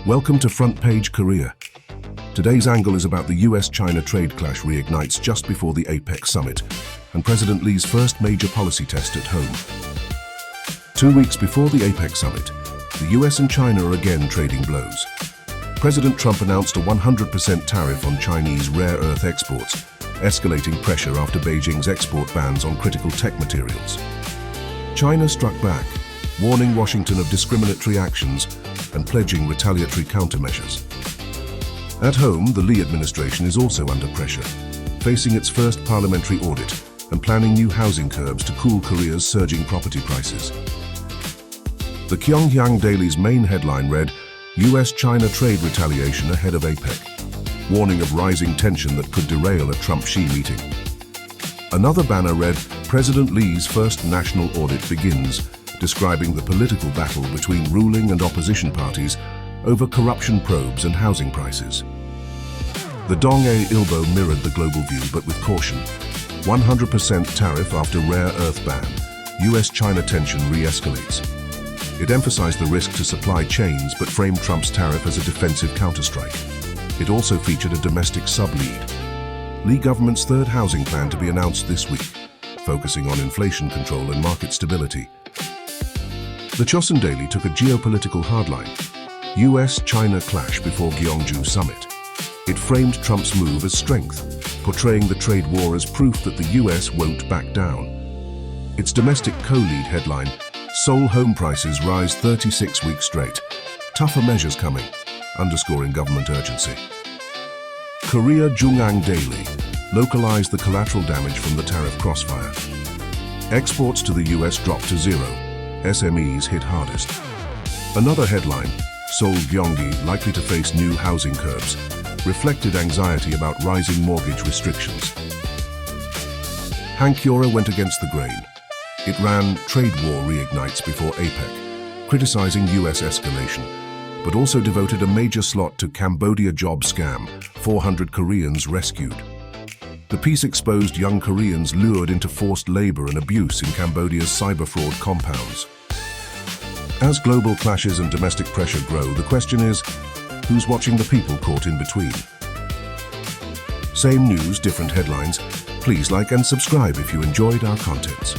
Welcome to Front Page Korea. Today's angle is about the US-China trade clash reignites just before the APEC summit and President Lee's first major policy test at home. 2 weeks before the APEC summit, the US and China are again trading blows. President Trump announced a 100% tariff on Chinese rare earth exports, escalating pressure after Beijing's export bans on critical tech materials. China struck back, warning Washington of discriminatory actions and pledging retaliatory countermeasures. At home, the Lee administration is also under pressure, facing its first parliamentary audit and planning new housing curbs to cool Korea's surging property prices. The Pyongyang Daily's main headline read, US-China trade retaliation ahead of APEC, warning of rising tension that could derail a Trump-Xi meeting. Another banner read, President Lee's first national audit begins, describing the political battle between ruling and opposition parties over corruption probes and housing prices. The Dong-A Ilbo mirrored the global view, but with caution. 100% tariff after rare earth ban. US-China tension re-escalates. It emphasized the risk to supply chains, but framed Trump's tariff as a defensive counterstrike. It also featured a domestic sub-lead. Lee government's third housing plan to be announced this week, focusing on inflation control and market stability. The Chosun Daily took a geopolitical hardline. US-China clash before Gyeongju summit. It framed Trump's move as strength, portraying the trade war as proof that the US won't back down. Its domestic co-lead headline, Seoul home prices rise 36 weeks straight. Tougher measures coming, underscoring government urgency. Korea Jungang Daily localized the collateral damage from the tariff crossfire. Exports to the US dropped to zero. SMEs hit hardest. Another headline, Seoul Gyeonggi likely to face new housing curbs, reflected anxiety about rising mortgage restrictions. Hankyoreh went against the grain. It ran trade war reignites before APEC, criticizing US escalation, but also devoted a major slot to Cambodia job scam, 400 Koreans rescued. The piece exposed young Koreans lured into forced labor and abuse in Cambodia's cyber fraud compounds. As global clashes and domestic pressure grow, the question is, who's watching the people caught in between? Same news, different headlines. Please like and subscribe if you enjoyed our contents.